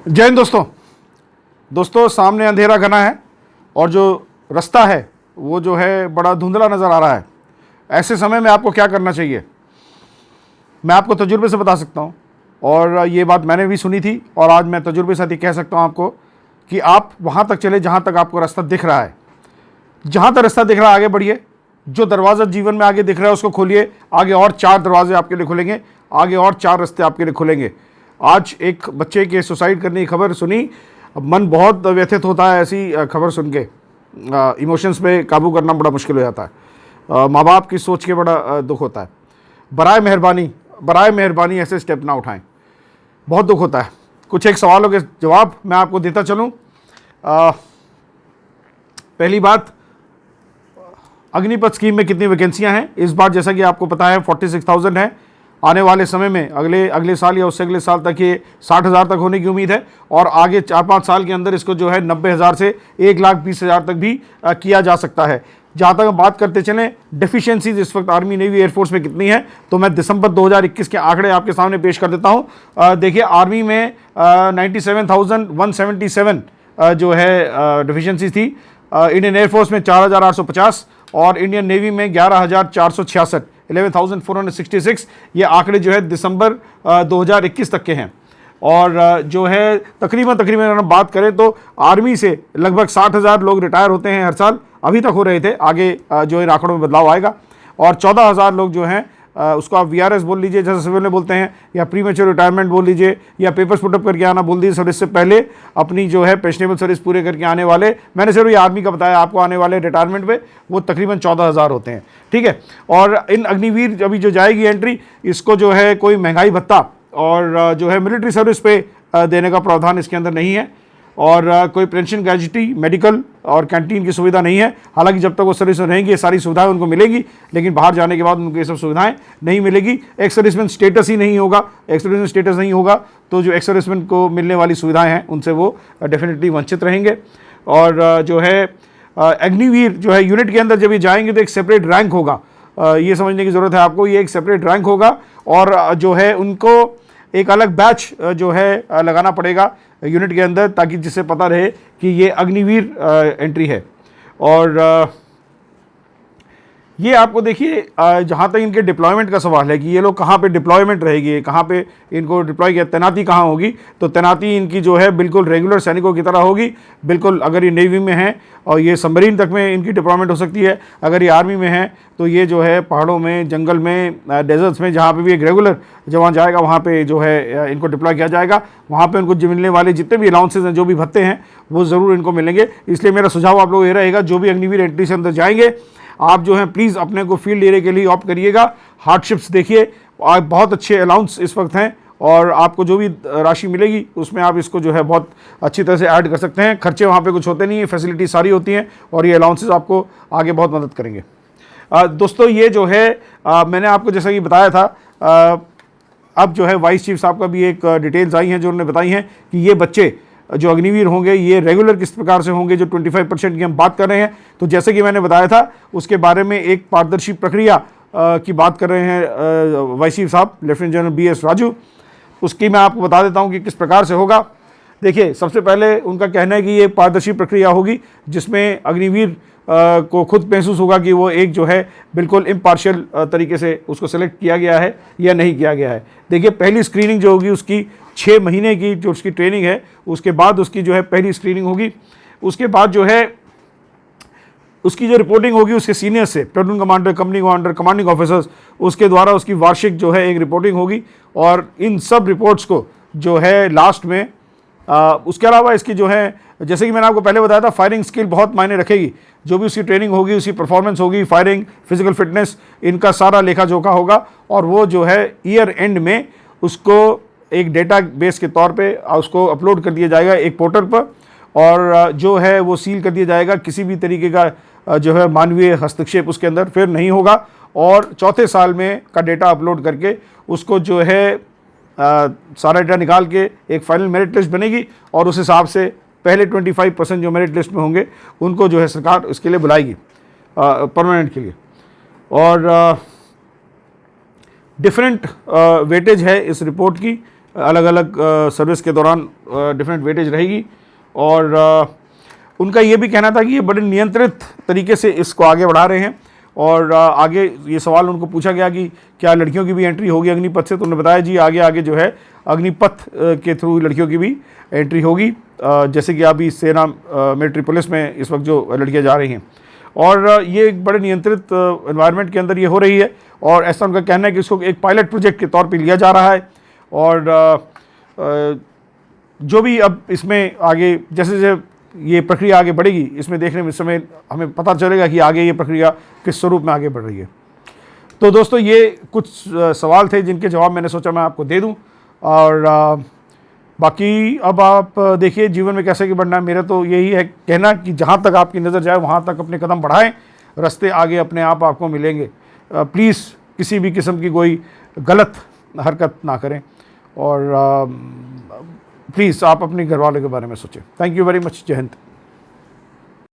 जय हिंद दोस्तों सामने अंधेरा घना है और जो रास्ता है वो जो है बड़ा धुंधला नज़र आ रहा है। ऐसे समय में आपको क्या करना चाहिए, मैं आपको तजुर्बे से बता सकता हूँ और ये बात मैंने भी सुनी थी और आज मैं तजुर्बे से ही कह सकता हूँ आपको कि आप वहाँ तक चले जहाँ तक आपको रास्ता दिख रहा है। जहाँ तक रास्ता दिख रहा है आगे बढ़िए। जो दरवाज़ा जीवन में आगे दिख रहा है उसको खोलिए। आगे और 4 दरवाजे आपके लिए खुलेंगे, आगे और 4 रास्ते आपके लिए खुलेंगे। आज एक बच्चे के सुसाइड करने की खबर सुनी, मन बहुत व्यथित होता है ऐसी खबर सुन के। इमोशंस पे काबू करना बड़ा मुश्किल हो जाता है। माँ बाप की सोच के बड़ा दुख होता है। बराए मेहरबानी ऐसे स्टेप ना उठाएं, बहुत दुख होता है। कुछ एक सवालों के जवाब मैं आपको देता चलूँ। पहली बात, अग्निपथ स्कीम में कितनी वैकेंसियां हैं इस बार? जैसा कि आपको पता है 46,000 है। आने वाले समय में अगले साल या उससे अगले साल तक ये 60,000 तक होने की उम्मीद है और आगे 4-5 साल के अंदर इसको जो है 90,000 से 1,20,000 तक भी किया जा सकता है। जहाँ तक हम बात करते चलें डेफिशिएंसीज इस वक्त आर्मी नेवी एयरफोर्स में कितनी है, तो मैं दिसंबर 2021 के आंकड़े आपके सामने पेश कर देता हूँ। देखिए, आर्मी में 97,177 जो है डेफिशिएंसी थी। इंडियन एयरफोर्स में 4,850 और इंडियन नेवी में 11,466, 11,466 ये आंकड़े जो है दिसंबर 2021 तक के हैं। और जो है तकरीबन हम बात करें तो आर्मी से लगभग 60,000 लोग रिटायर होते हैं हर साल, अभी तक हो रहे थे। आगे जो इन आंकड़ों में बदलाव आएगा और 14,000 लोग जो हैं उसको आप VRS बोल लीजिए जैसे सिविल में बोलते हैं, या प्रीमेच्योर रिटायरमेंट बोल लीजिए, या पेपर्स पुटअप करके आना बोल दीजिए। सर्विस से पहले अपनी जो है पेंशनेबल सर्विस पूरे करके आने वाले, मैंने सिर्फ ये आर्मी का बताया आपको, आने वाले रिटायरमेंट पे वो तकरीबन 14,000 होते हैं। ठीक है। और इन अग्निवीर अभी जो जाएगी एंट्री, इसको जो है कोई महंगाई भत्ता और जो है मिलिट्री सर्विस पे देने का प्रावधान इसके अंदर नहीं है और कोई पेंशन, ग्रेजुटी, मेडिकल और कैंटीन की सुविधा नहीं है। हालांकि जब तक वो सर्विस में रहेंगी ये सारी सुविधाएं उनको मिलेगी, लेकिन बाहर जाने के बाद उनको ये सब सुविधाएं नहीं मिलेगी। एक्स सर्विसमैन स्टेटस ही नहीं होगा। एक्स सर्विसमैन स्टेटस नहीं होगा तो जो एक्स सर्विसमैन को मिलने वाली सुविधाएं हैं उनसे वो डेफिनेटली वंचित रहेंगे। और जो है अग्निवीर जो है यूनिट के अंदर जब ये जाएंगे तो एक सेपरेट रैंक होगा। ये समझने की ज़रूरत है आपको, ये एक सेपरेट रैंक होगा और जो है उनको एक अलग बैच जो है लगाना पड़ेगा यूनिट के अंदर, ताकि जिससे पता रहे कि ये अग्निवीर एंट्री है। और ये आपको देखिए, जहाँ तक इनके डिप्लॉयमेंट का सवाल है कि ये लोग कहाँ पे डिप्लॉयमेंट रहेगी, कहाँ पे इनको डिप्लॉय किया, तैनाती कहाँ होगी, तो तैनाती इनकी जो है बिल्कुल रेगुलर सैनिकों की तरह होगी। बिल्कुल, अगर ये नेवी में है और ये सबमरीन तक में इनकी डिप्लॉयमेंट हो सकती है, अगर ये आर्मी में है तो ये जो है पहाड़ों में, जंगल में, डेजर्ट्स में, जहाँ पे भी एक रेगुलर जवान जाएगा वहाँ पे जो है इनको डिप्लॉय किया जाएगा। वहाँ पे उनको मिलने वाले जितने भी अलाउंसेज हैं, जो भी भत्ते हैं, वो ज़रूर इनको मिलेंगे। इसलिए मेरा सुझाव आप लोग ये रहेगा, जो भी अग्निवीर एंट्री से अंदर जाएंगे आप जो हैं प्लीज़ अपने को फील्ड एरिया के लिए ऑप्ट करिएगा। हार्डशिप्स देखिए, बहुत अच्छे अलाउंस इस वक्त हैं और आपको जो भी राशि मिलेगी उसमें आप इसको जो है बहुत अच्छी तरह से ऐड कर सकते हैं। खर्चे वहाँ पे कुछ होते नहीं हैं, फैसिलिटी सारी होती हैं और ये अलाउंसेस आपको आगे बहुत मदद करेंगे। दोस्तों, ये जो है मैंने आपको जैसा कि बताया था, अब जो है वाइस चीफ साहब का भी एक डिटेल्स आई हैं जो उन्होंने बताई हैं कि ये बच्चे जो अग्निवीर होंगे ये रेगुलर किस प्रकार से होंगे। जो 25% की हम बात कर रहे हैं, तो जैसे कि मैंने बताया था उसके बारे में एक पारदर्शी प्रक्रिया की बात कर रहे हैं वाइस चीफ साहब लेफ्टिनेंट जनरल BS राजू। उसकी मैं आपको बता देता हूं कि किस प्रकार से होगा। देखिए, सबसे पहले उनका कहना है कि ये पारदर्शी प्रक्रिया होगी जिसमें अग्निवीर को खुद महसूस होगा कि वो एक जो है बिल्कुल इम्पार्शियल तरीके से उसको सेलेक्ट किया गया है या नहीं किया गया है। देखिए, पहली स्क्रीनिंग जो होगी उसकी 6 महीने की जो उसकी ट्रेनिंग है, उसके बाद उसकी जो है पहली स्क्रीनिंग होगी। उसके बाद जो है उसकी जो रिपोर्टिंग होगी उसके सीनियर से, platoon commander, company commander, commanding officers, उसके द्वारा उसकी वार्षिक जो है एक रिपोर्टिंग होगी और इन सब रिपोर्ट्स को जो है लास्ट में उसके अलावा इसकी जो है, जैसे कि मैंने आपको पहले बताया था, फायरिंग स्किल बहुत मायने रखेगी। जो भी उसकी ट्रेनिंग होगी, उसकी परफॉर्मेंस होगी, फायरिंग, फिजिकल फिटनेस, इनका सारा लेखा जोखा होगा और वो जो है ईयर एंड में उसको एक डेटा बेस के तौर पे उसको अपलोड कर दिया जाएगा एक पोर्टल पर और जो है वो सील कर दिया जाएगा। किसी भी तरीके का जो है मानवीय हस्तक्षेप उसके अंदर फिर नहीं होगा और चौथे साल में का डेटा अपलोड करके उसको जो है सारा डेटा निकाल के एक फाइनल मेरिट लिस्ट बनेगी और उस हिसाब से पहले 25% जो मेरिट लिस्ट में होंगे उनको जो है सरकार इसके लिए बुलाएगी परमानेंट के लिए। और डिफरेंट वेटेज है इस रिपोर्ट की अलग अलग सर्विस के दौरान डिफरेंट वेटेज रहेगी। और उनका ये भी कहना था कि ये बड़े नियंत्रित तरीके से इसको आगे बढ़ा रहे हैं। और आगे ये सवाल उनको पूछा गया कि क्या लड़कियों की भी एंट्री होगी अग्निपथ से, तो उन्होंने बताया जी आगे आगे जो है अग्निपथ के थ्रू लड़कियों की भी एंट्री होगी, जैसे कि अभी सेना मिलिट्री पुलिस में इस वक्त जो लड़कियां जा रही हैं। और ये एक बड़े नियंत्रित एनवायरनमेंट के अंदर ये हो रही है। और ऐसा उनका कहना है कि इसको एक पायलट प्रोजेक्ट के तौर पे लिया जा रहा है। और जो भी अब इसमें आगे जैसे जैसे ये प्रक्रिया आगे बढ़ेगी, इसमें देखने में इस समय हमें पता चलेगा कि आगे ये प्रक्रिया किस स्वरूप में आगे बढ़ रही है। तो दोस्तों ये कुछ सवाल थे जिनके जवाब मैंने सोचा मैं आपको दे दूं। और बाकी अब आप देखिए जीवन में कैसे कि बढ़ना है। मेरा तो यही है कहना कि जहाँ तक आपकी नज़र जाए वहाँ तक अपने कदम बढ़ाएं, रास्ते आगे अपने आप आपको मिलेंगे। प्लीज़ किसी भी किस्म की कोई गलत हरकत ना करें। और प्लीज़ आप अपने घर वालों के बारे में सोचें। Thank you very much. जय हिंद।